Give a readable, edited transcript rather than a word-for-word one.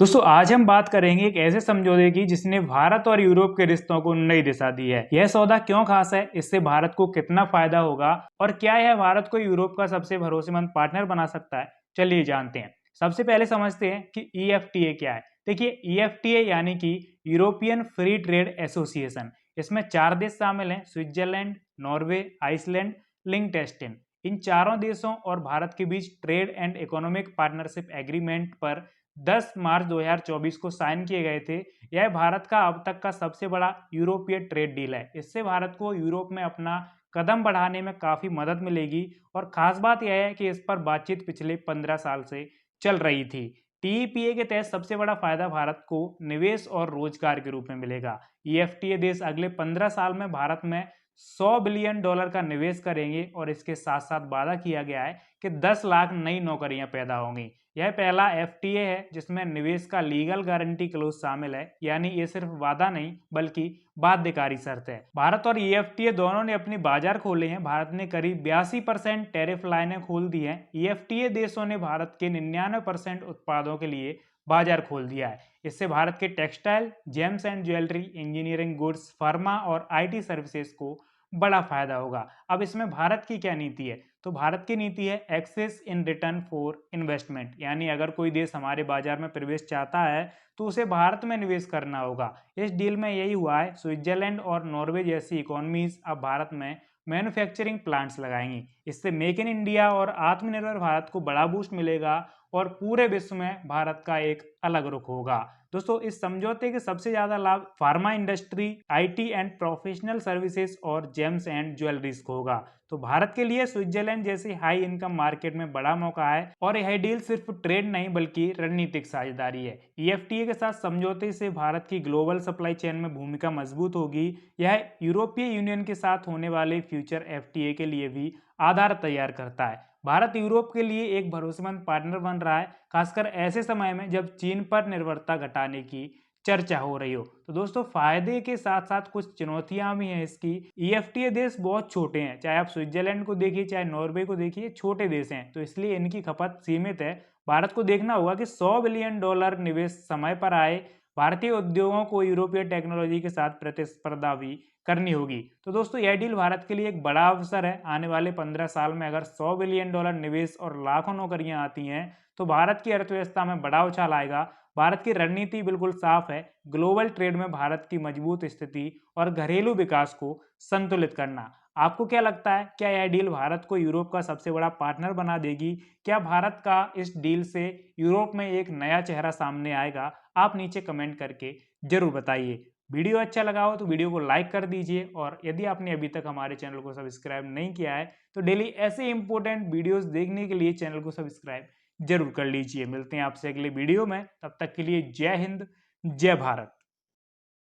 दोस्तों आज हम बात करेंगे एक ऐसे समझौते की जिसने भारत और यूरोप के रिश्तों को नई दिशा दी है। यह सौदा क्यों खास है, इससे भारत को कितना फायदा होगा और क्या यह भारत को यूरोप का सबसे भरोसेमंद पार्टनर बना सकता है, चलिए जानते हैं। सबसे पहले समझते हैं कि EFTA क्या है। देखिए EFTA यानी कि यूरोपियन फ्री ट्रेड एसोसिएशन। इसमें 4 देश शामिल हैं, स्विट्जरलैंड, नॉर्वे, आइसलैंड, लिंकटेस्टिन। इन चारों देशों और भारत के बीच trade and economic partnership agreement पर 10 मार्च 2024 को साइन किए गए थे। यह भारत का अब तक का सबसे बड़ा यूरोपीय ट्रेड डील है। इससे भारत को यूरोप में अपना कदम बढ़ाने में काफी मदद मिलेगी और खास बात यह है कि इस पर बातचीत पिछले 15 साल से चल रही थी। TEPA के तहत सबसे बड़ा फायदा भारत को निवेश और रोजगार के रूप में मिलेगा। EFTA देश अगले 15 साल में भारत में $100 बिलियन का निवेश करेंगे और इसके साथ साथ वादा किया गया है कि 10 लाख नई नौकरियां पैदा होंगी। यह पहला FTA है जिसमें निवेश का लीगल गारंटी क्लोज शामिल है, यानी ये सिर्फ वादा नहीं बल्कि बाध्यकारी शर्त है। भारत और EFTA दोनों ने अपने बाजार खोले हैं। भारत ने करीब 82% टैरिफ लाइनें खोल दी हैं। EFTA देशों ने भारत के 99% उत्पादों के लिए बाजार खोल दिया है। इससे भारत के textile, James and jewellery, engineering goods, pharma और IT सर्विसेज को बड़ा फायदा होगा। अब इसमें भारत की क्या नीति है, तो भारत की नीति है access in return for investment, यानी अगर कोई देश हमारे बाजार में प्रवेश चाहता है तो उसे भारत में निवेश करना होगा। इस डील में यही हुआ है। स्विट्जरलैंड और नॉर्वे जैसी इकोनॉमीज अब भारत में मैन्युफैक्चरिंग प्लांट्स लगाएंगी। इससे मेक इन इंडिया और आत्मनिर्भर भारत को बड़ा बूस्ट मिलेगा और पूरे विश्व में भारत का एक अलग रुख होगा। दोस्तों इस समझौते के सबसे ज्यादा लाभ pharma industry, IT and professional services और जेम्स एंड ज्वेलरीज को होगा। तो भारत के लिए स्विट्जरलैंड जैसी हाई इनकम मार्केट में बड़ा मौका है और यह डील सिर्फ ट्रेड नहीं बल्कि रणनीतिक साझेदारी है। EFTA के साथ समझौते से भारत की ग्लोबल सप्लाई चेन में भूमिका मजबूत होगी। यह यूरोपीय यूनियन के साथ होने वाले फ्यूचर FTA के लिए भी आधार तैयार करता है। भारत यूरोप के लिए एक भरोसेमंद पार्टनर बन रहा है, खासकर ऐसे समय में जब चीन पर निर्भरता घटाने की चर्चा हो रही हो। तो दोस्तों फायदे के साथ साथ कुछ चुनौतियां भी हैं इसकी। EFTA देश बहुत छोटे हैं, चाहे आप स्विट्जरलैंड को देखिए चाहे नॉर्वे को देखिए, छोटे देश हैं, तो इसलिए इनकी खपत सीमित है। भारत को देखना होगा कि $100 बिलियन निवेश समय पर आए। भारतीय उद्योगों को यूरोपीय टेक्नोलॉजी के साथ प्रतिस्पर्धा भी करनी होगी। तो दोस्तों यह डील भारत के लिए एक बड़ा अवसर है। आने वाले 15 साल में अगर $100 बिलियन निवेश और लाखों नौकरियां आती हैं तो भारत की अर्थव्यवस्था में बड़ा उछाल आएगा। भारत की रणनीति बिल्कुल साफ है, ग्लोबल ट्रेड में भारत की मजबूत स्थिति और घरेलू विकास को संतुलित करना। आपको क्या लगता है, क्या यह डील भारत को यूरोप का सबसे बड़ा पार्टनर बना देगी? क्या भारत का इस डील से यूरोप में एक नया चेहरा सामने आएगा? आप नीचे कमेंट करके जरूर बताइए। वीडियो अच्छा लगा हो तो वीडियो को लाइक कर दीजिए और यदि आपने अभी तक हमारे चैनल को सब्सक्राइब नहीं किया है तो डेली ऐसे इंपॉर्टेंट वीडियोस देखने के लिए चैनल को सब्सक्राइब जरूर कर लीजिए। मिलते हैं आपसे अगले वीडियो में, तब तक के लिए जय हिंद, जय भारत।